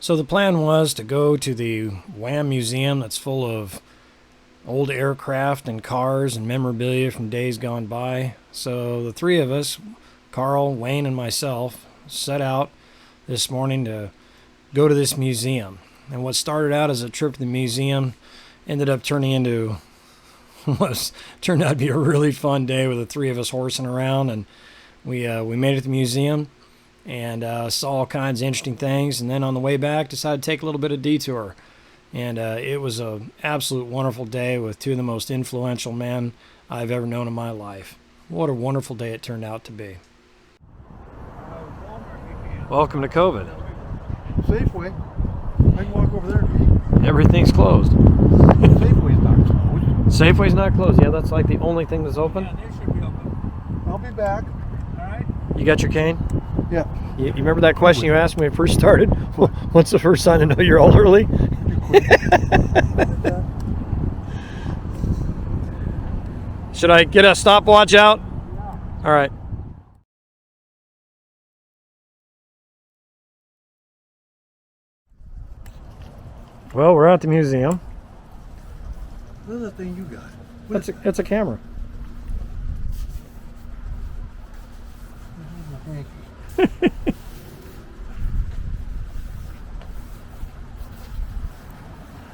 So the plan was to go to the W.A.A.A.M museum that's full of old aircraft and cars and memorabilia from days gone by. So the three of us, Carl, Wayne, and myself, set out this morning to go to this museum. And what started out as a trip to the museum ended up turning into turned out to be a really fun day with the three of us horsing around. And we made it to the museum and saw all kinds of interesting things. And then on the way back, decided to take a little bit of detour. And it was an absolute wonderful day with two of the most influential men I've ever known in my life. What a wonderful day it turned out to be. Welcome to COVID. Safeway. I can walk over there and eat. Everything's closed. Safeway's not closed. Safeway's not closed. Yeah, that's like the only thing that's open. Yeah, they should be open. I'll be back. All right. You got your cane? Yeah. You remember that question you asked me when we first started? What's the first sign to know you're elderly? Should I get a stopwatch out? Yeah. All right. Well, we're at the museum. What is that thing you got? It's a camera.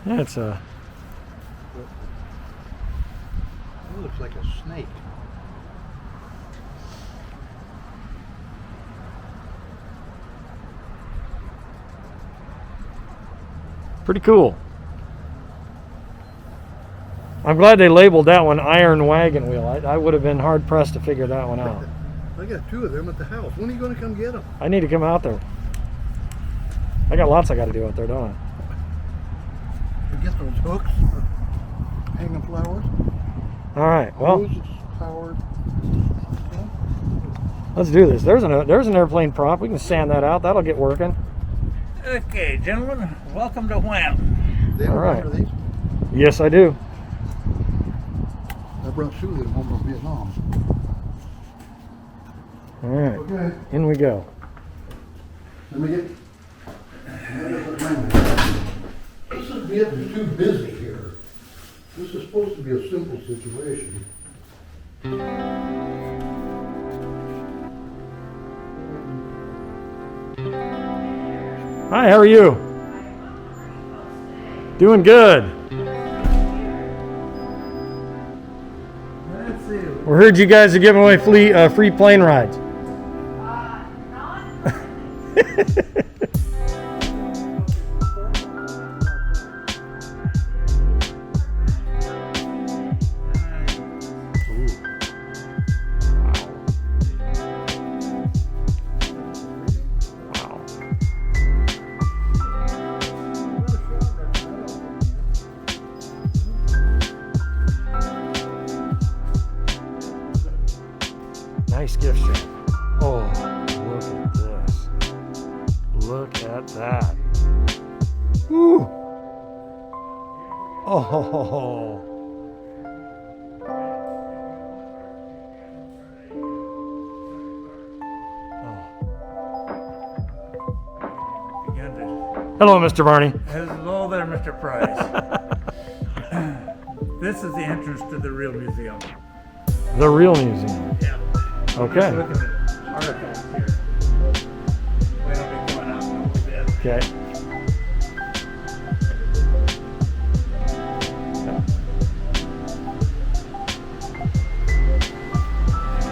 Yeah, it's a. It looks like a snake. Pretty cool. I'm glad they labeled that one Iron Wagon Wheel. I would have been hard pressed to figure that one out. I got two of them at the house. When are you going to come get them? I need to come out there. I got lots I got to do out there, don't I? You get those hooks for hanging flowers. All right. Well, Hoses powered. let's do this. There's an airplane prop. We can sand that out. That'll get working. Okay, gentlemen, welcome to W.A.A.M. They All right. remember these. Yes, I do. I brought Sue them home from Vietnam. All right. Okay. In we go. Let me get. This is getting too busy here. This is supposed to be a simple situation. Hi, how are you? Doing good. Let's see. We heard you guys are giving away free plane rides. Nice gift shop. Oh, look at this. Look at that. Woo! Oh. Hello, Mr. Barney. Hello there, Mr. Price. This is the entrance to the real museum. The real museum. Yeah. Okay. Look at the artifacts here. They'll be coming out in a little bit. Okay.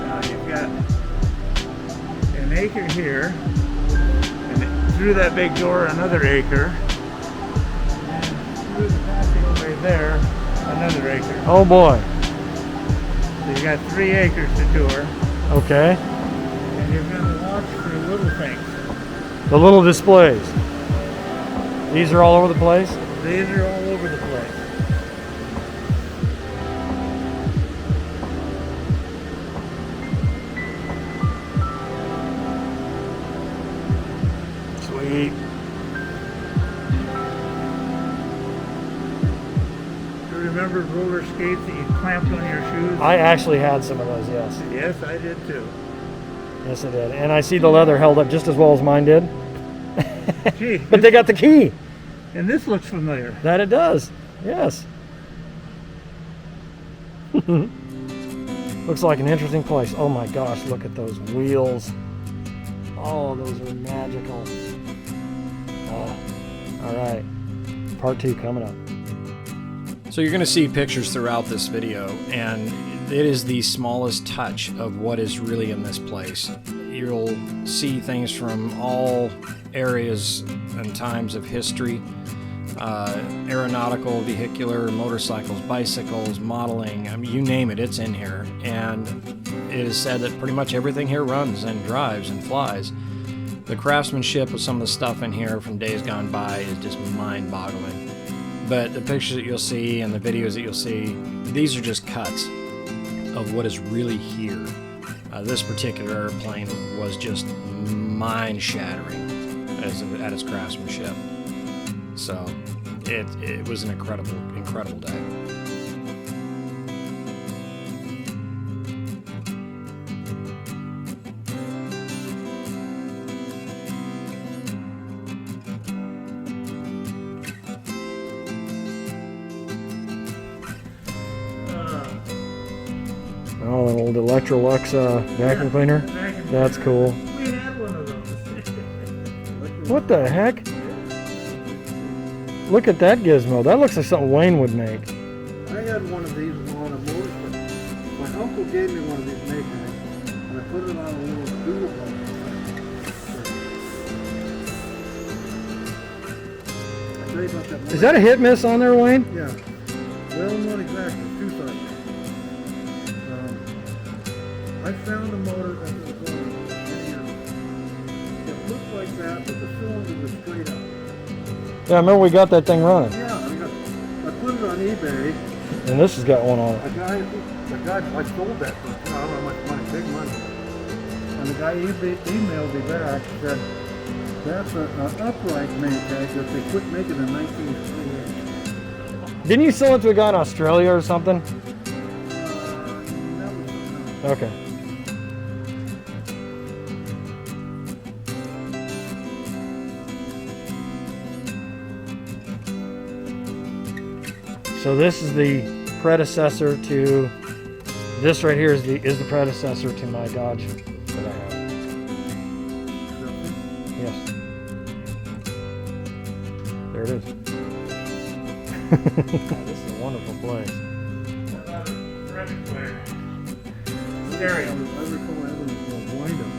Now you've got an acre here, and through that big door, another acre, and through the passageway there, another acre. Oh boy. So you got 3 acres to tour, Okay. and you're going to watch for little things. The little displays. These are all over the place? These are all over the place. Sweet. Do you remember roller skates that you clamped on your shoes? I actually had some of those, yes. Yes, I did too. Yes, I did. And I see the leather held up just as well as mine did. Gee, But they got the key. and this looks familiar. That it does. Yes. Looks like an interesting place. Oh my gosh, look at those wheels. Oh, those are magical. Oh. All right. Part 2 coming up. So you're going to see pictures throughout this video, and it is the smallest touch of what is really in this place. You'll see things from all areas and times of history. Aeronautical, vehicular, motorcycles, bicycles, modeling, I mean, you name it, it's in here. And it is said that pretty much everything here runs and drives and flies. The craftsmanship of some of the stuff in here from days gone by is just mind-boggling. But the pictures that you'll see and the videos that you'll see, these are just cuts of what is really here. This particular airplane was just mind-shattering at its craftsmanship. So it was an incredible day. Oh, an old Electrolux vacuum cleaner. That's cool. We had one of those. What the heck? Look at that gizmo. That looks like something Wayne would make. I had one of these on a motorcycle. My uncle gave me one of these Maytags, and I put it on a little dual bike. I'll tell you about that. Is that a hit miss on there, Wayne? Yeah. Well, not exactly. Two sides. I found a motor that was going in. It looked like that, but the cylinder was straight up. Yeah, I remember we got that thing running. Yeah, I put it on eBay. And this has got one on it. A guy, I sold that for, I don't know how much money, big money. And the guy emailed me back and said, that's an upright Maytag that they quit making in 1928. Didn't you sell it to a guy in Australia or something? That was Okay. So this is the predecessor to this right here is the predecessor to my Dodge that I have. Yes. There it is. This is a wonderful place. Stereo. I recall having a wind-up.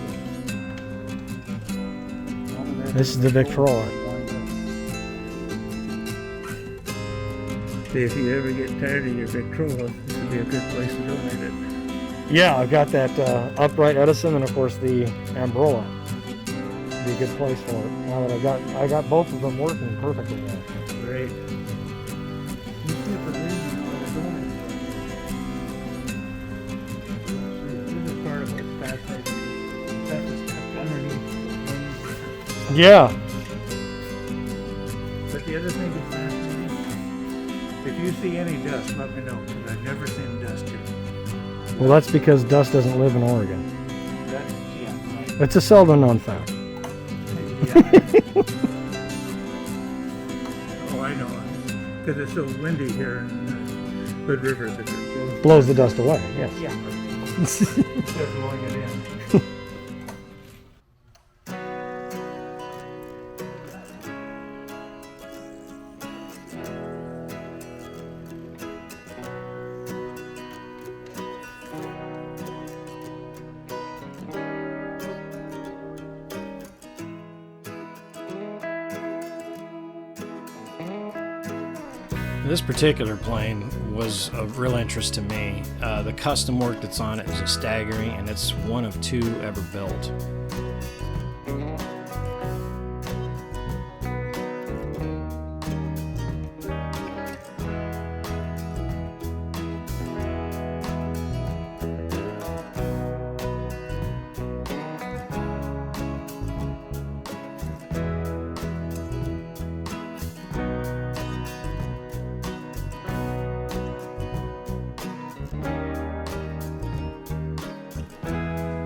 This is the Victrola. See, if you ever get tired of your Victrola, this would be a good place to donate it. Yeah, I've got that upright Edison and of course the Ambrola. It'd be a good place for it. Now that I got both of them working perfectly now. Great. You see if the reason why This is part of what's fascinating. That was tucked underneath. Yeah. But the other thing that's fascinating, if you see any dust, let me know, because I've never seen dust here. Well, that's because dust doesn't live in Oregon. That's, yeah, right. It's a seldom known fact. Yeah. Oh, I know. Because it's so windy here in Hood River that it Blows the dust away, yes. Yeah. Instead of blowing it in. This particular plane was of real interest to me. The custom work that's on it is staggering, and it's one of 2 ever built.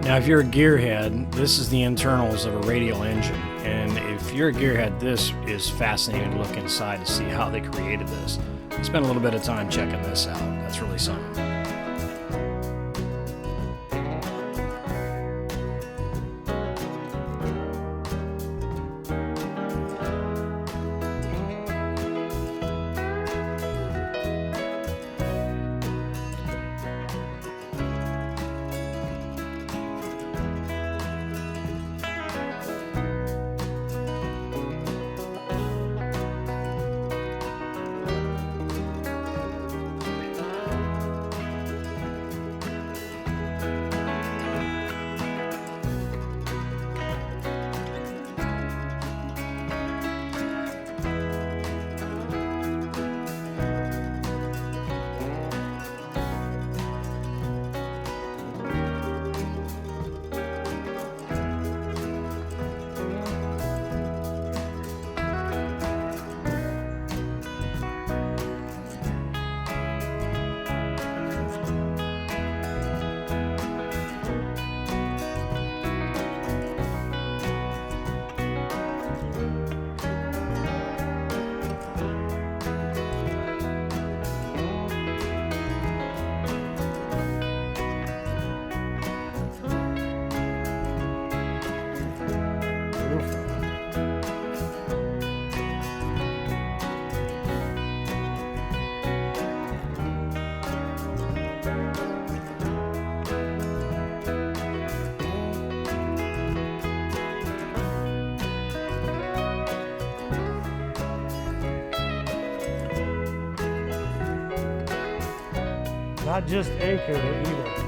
Now, if you're a gearhead, this is the internals of a radial engine. And if you're a gearhead, this is fascinating to look inside to see how they created this. Spend a little bit of time checking this out. That's really something. Not just acre either.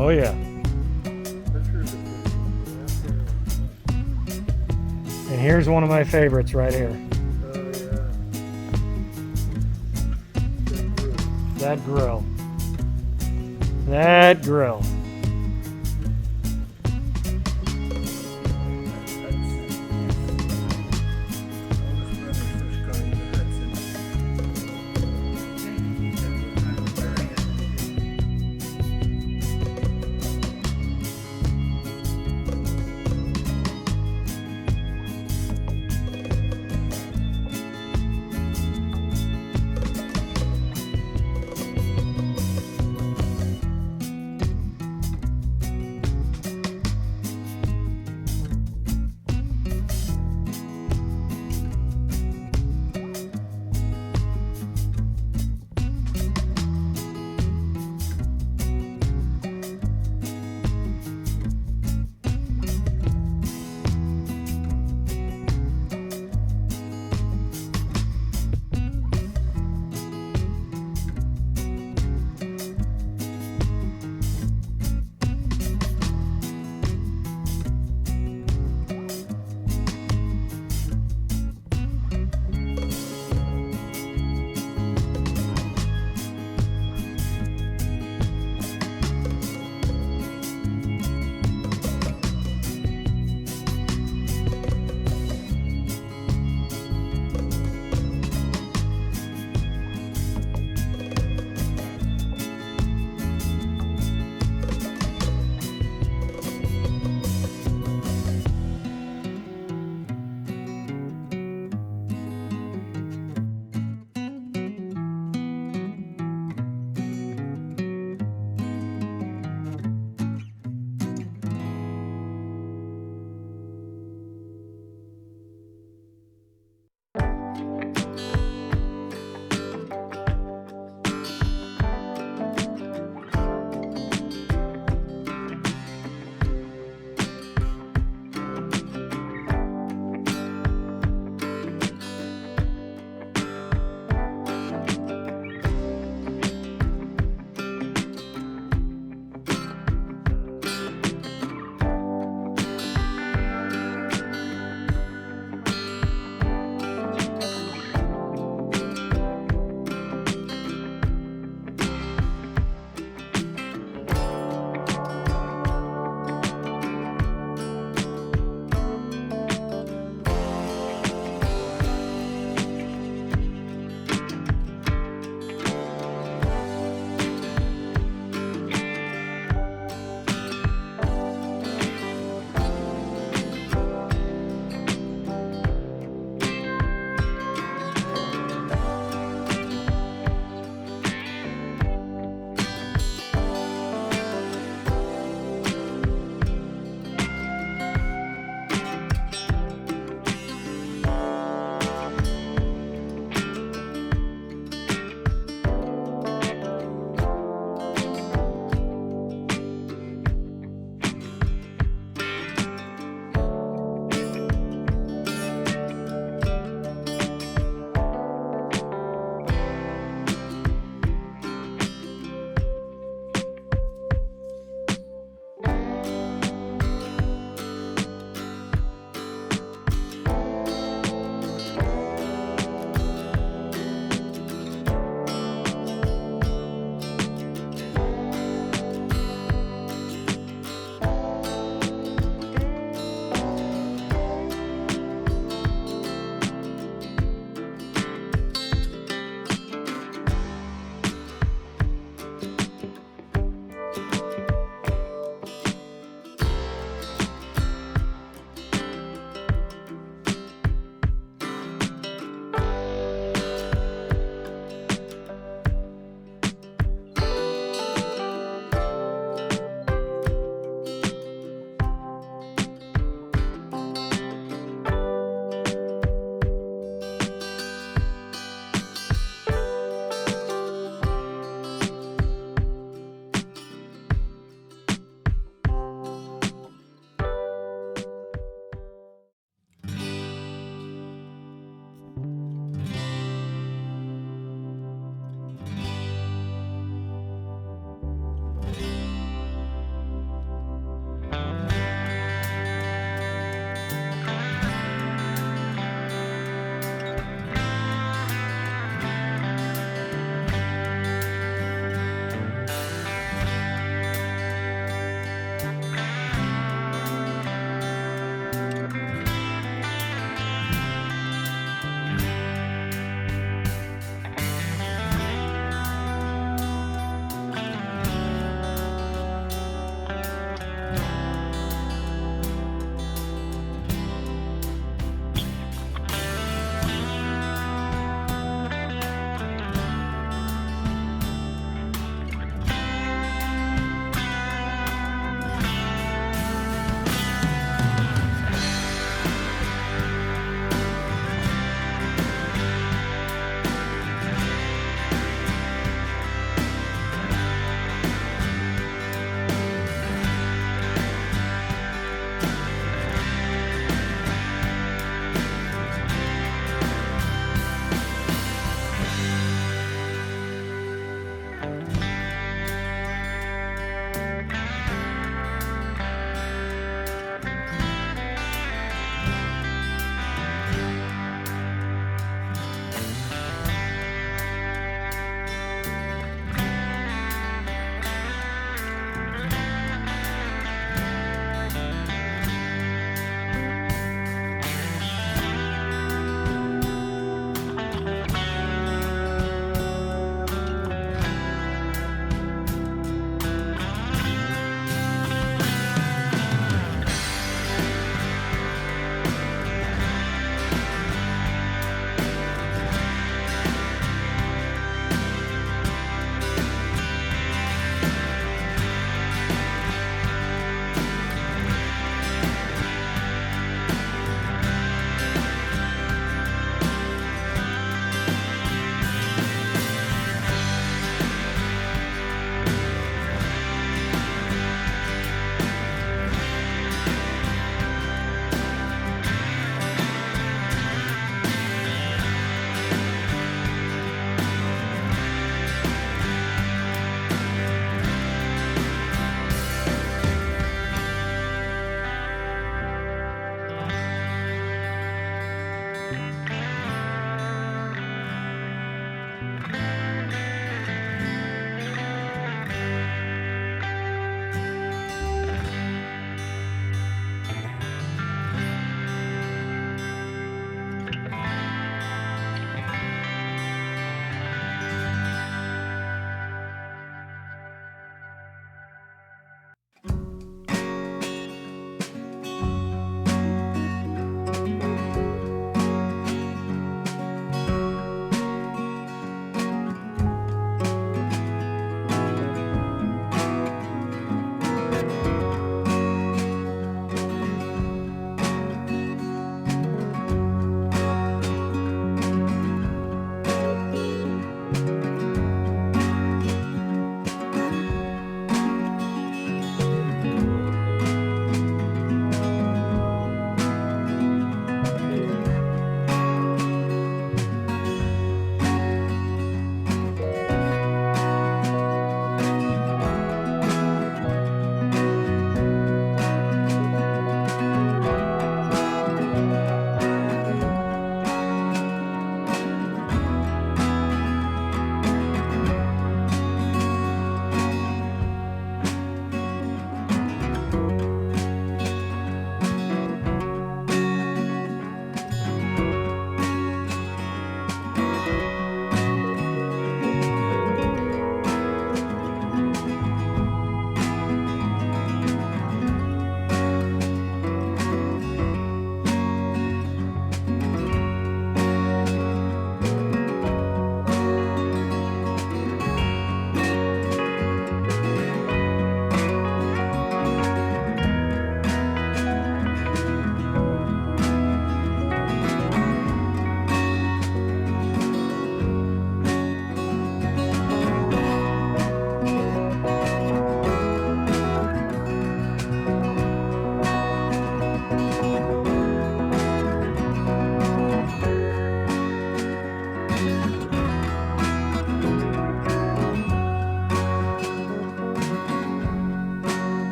Oh yeah. And here's one of my favorites right here. That grill. That grill.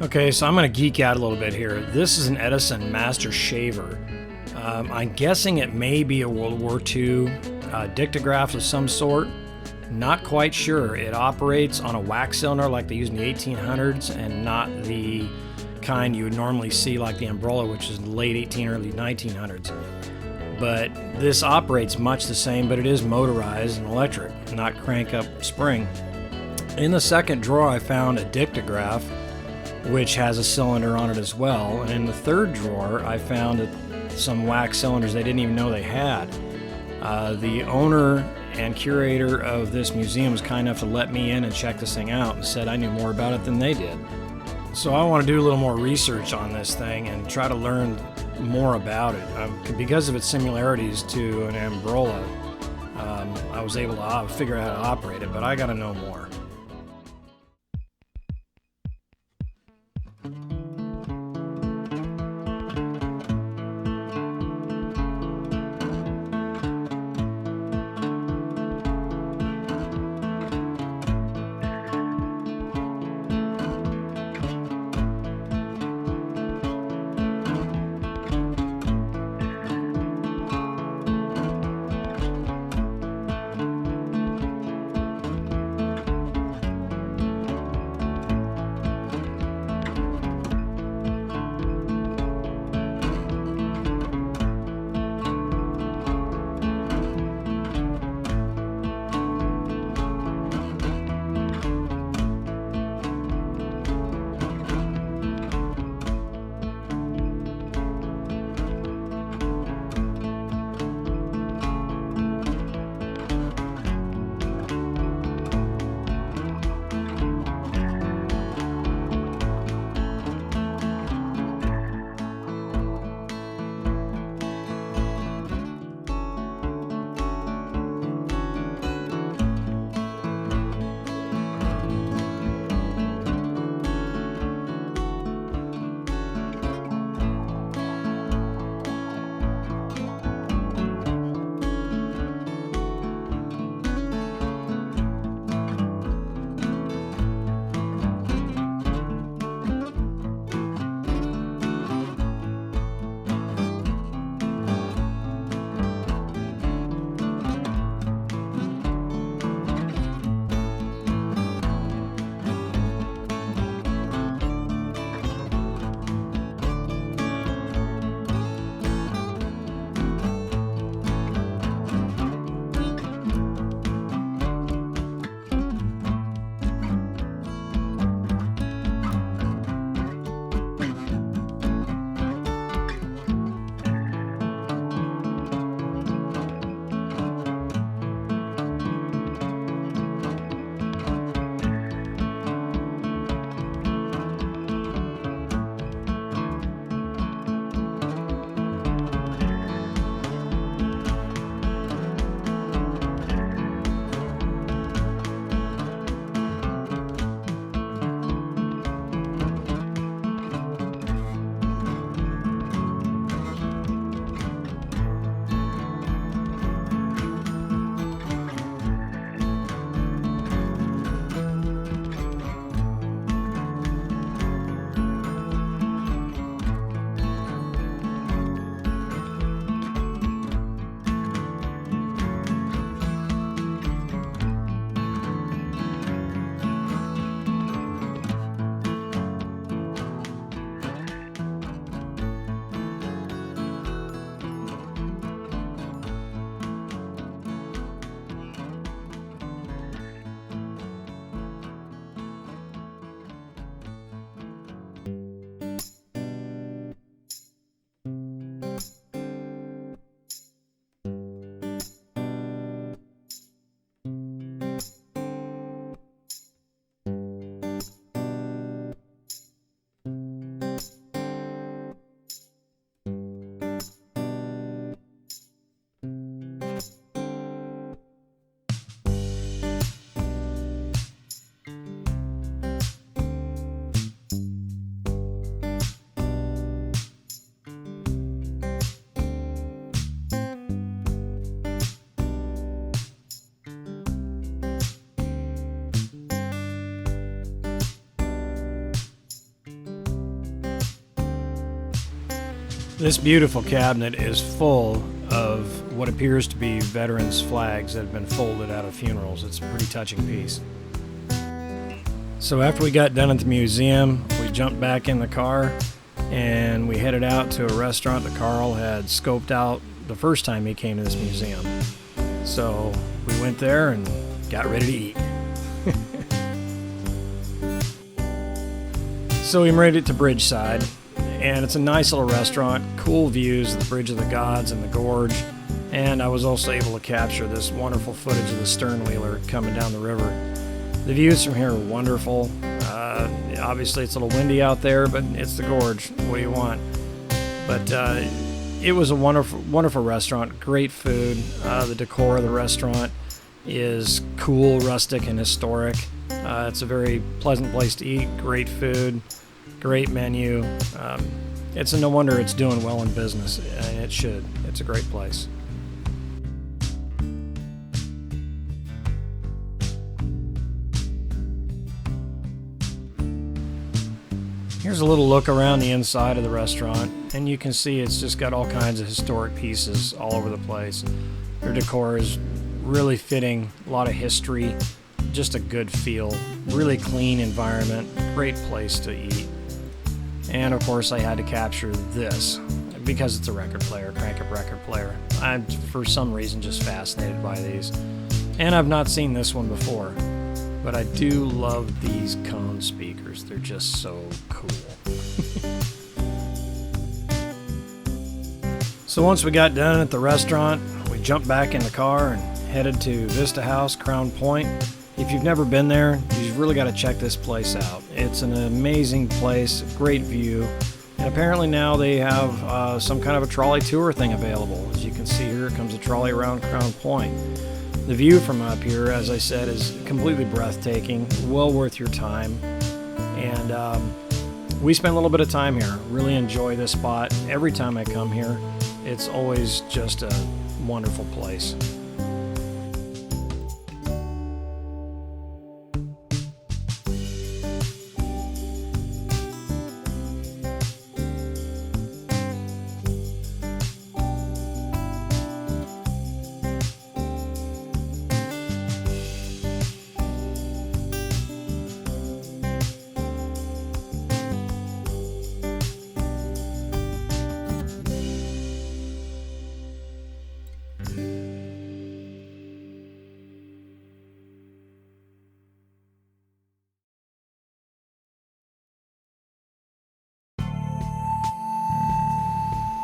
Okay, so I'm going to geek out a little bit here. This is an Edison Master Shaver. I'm guessing it may be a World War II dictograph of some sort. Not quite sure. It operates on a wax cylinder like they used in the 1800s and not the kind you would normally see like the Umbrella, which is late 18, early 1900s. But this operates much the same, but it is motorized and electric, not crank up spring. In the second drawer, I found a dictograph, which has a cylinder on it as well. And in the third drawer, I found some wax cylinders they didn't even know they had. The owner and curator of this museum was kind enough to let me in and check this thing out and said I knew more about it than they did. So I want to do a little more research on this thing and try to learn more about it. Because of its similarities to an Umbrella, I was able to figure out how to operate it, but I got to know more. This beautiful cabinet is full of what appears to be veterans' flags that have been folded out of funerals. It's a pretty touching piece. So after we got done at the museum, we jumped back in the car and we headed out to a restaurant that Carl had scoped out the first time he came to this museum. So we went there and got ready to eat. So we made it to Bridgeside, and it's a nice little restaurant, cool views of the Bridge of the Gods and the Gorge, and I was also able to capture this wonderful footage of the sternwheeler coming down the river. The views from here are wonderful. Obviously it's a little windy out there, but it's the Gorge. What do you want? But it was a wonderful restaurant, great food. The decor of the restaurant is cool, rustic, and historic. It's a very pleasant place to eat, great food, great menu. It's no wonder it's doing well in business, and it should. It's a great place. Here's a little look around the inside of the restaurant, and you can see it's just got all kinds of historic pieces all over the place. Their decor is really fitting, a lot of history, just a good feel, really clean environment, great place to eat. And of course I had to capture this because it's a record player, crank-up record player. I'm for some reason just fascinated by these. And I've not seen this one before, but I do love these cone speakers. They're just so cool. So once we got done at the restaurant, we jumped back in the car and headed to Vista House, Crown Point. If you've never been there, you've really got to check this place out. It's an amazing place, great view, and apparently now they have some kind of a trolley tour thing available. As you can see here comes a trolley around Crown Point. The view from up here, as I said, is completely breathtaking, well worth your time. And we spent a little bit of time here, really enjoy this spot. Every time I come here, it's always just a wonderful place.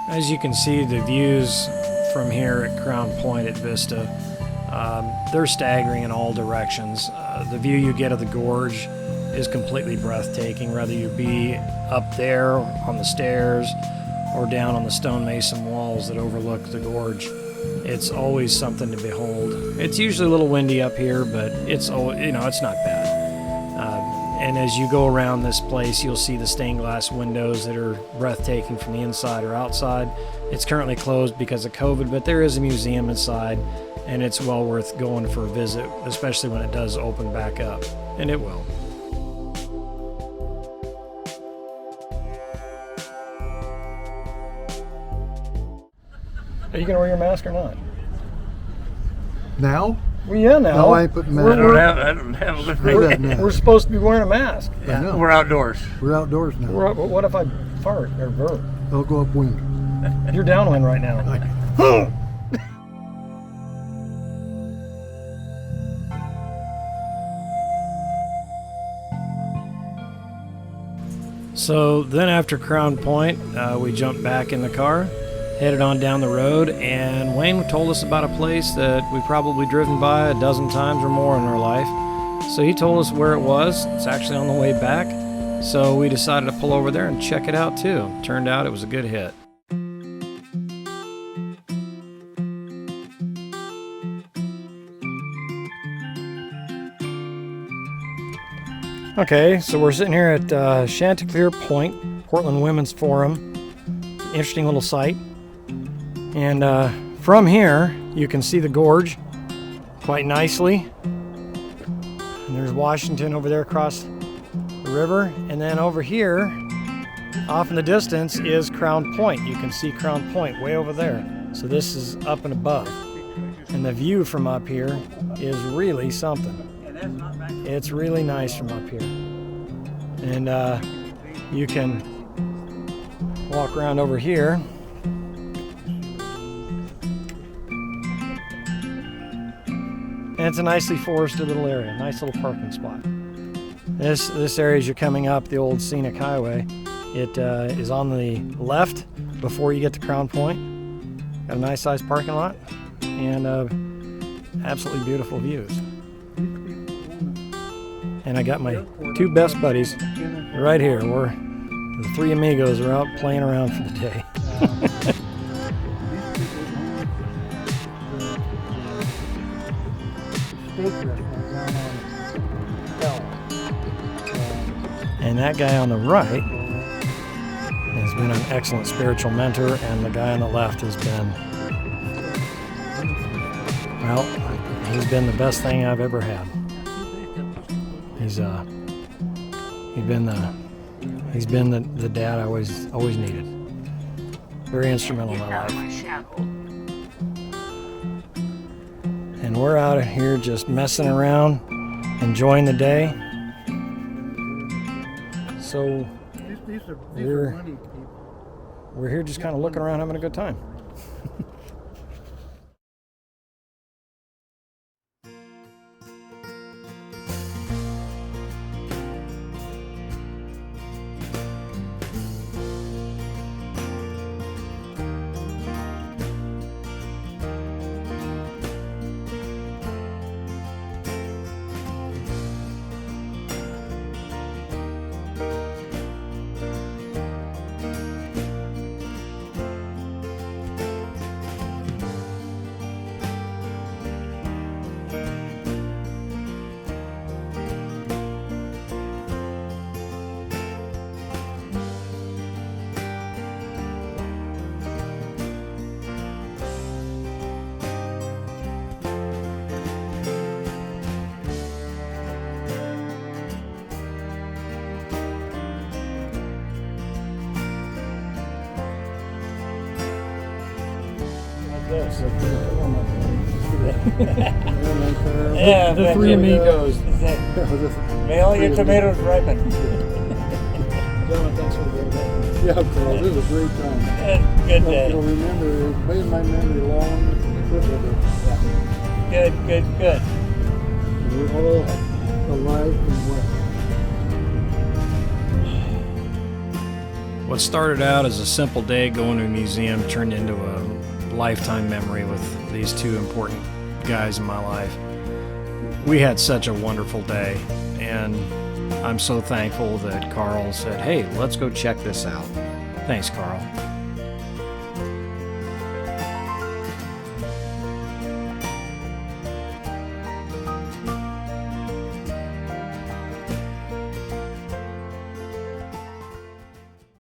As you can see, the views from here at Crown Point at Vista, they're staggering in all directions. The view you get of the Gorge is completely breathtaking, whether you be up there on the stairs or down on the stonemason walls that overlook the Gorge. It's always something to behold. It's usually a little windy up here, but it's not bad. And as you go around this place, you'll see the stained glass windows that are breathtaking from the inside or outside. It's currently closed because of COVID, but there is a museum inside, and it's well worth going for a visit, especially when it does open back up, and it will. Are you going to wear your mask or not? Now? Well, yeah, now. No, I ain't putting mask on. I don't have it with me. We're supposed to be wearing a mask. I know. We're outdoors. We're outdoors now. What if I fart or burp? It'll go upwind. You're downwind right now. So then after Crown Point, we jumped back in the car, headed on down the road, and Wayne told us about a place that we've probably driven by a dozen times or more in our life. So he told us where it was. It's actually on the way back. So we decided to pull over there and check it out too. Turned out it was a good hit. Okay, so we're sitting here at Chanticleer Point, Portland Women's Forum. Interesting little site. And from here, you can see the Gorge quite nicely. And there's Washington over there across the river. And then over here, off in the distance is Crown Point. You can see Crown Point way over there. So this is up and above. And the view from up here is really something. It's really nice from up here. And you can walk around over here. And it's a nicely forested little area, nice little parking spot. This area, as you're coming up the old scenic highway, it is on the left before you get to Crown Point. Got a nice sized parking lot and absolutely beautiful views. And I got my two best buddies right here. The three amigos are out playing around for the day. And that guy on the right has been an excellent spiritual mentor, and the guy on the left has been, well, he's been the best thing I've ever had. He's been the dad I always needed. Very instrumental in my life. And we're out of here just messing around, enjoying the day. So we're here just kind of looking around, having a good time. Yeah, the three amigos. Mail your tomatoes ripen. Gentlemen, thanks for the day. Yeah, Carl, this was a great time. Good day. You'll remember, it made my memory long. Good. And we're all alive and well. What started out as a simple day going to a museum turned into a lifetime memory with these two important guys in my life. We had such a wonderful day, and I'm so thankful that Carl said, "Hey, let's go check this out." Thanks, Carl.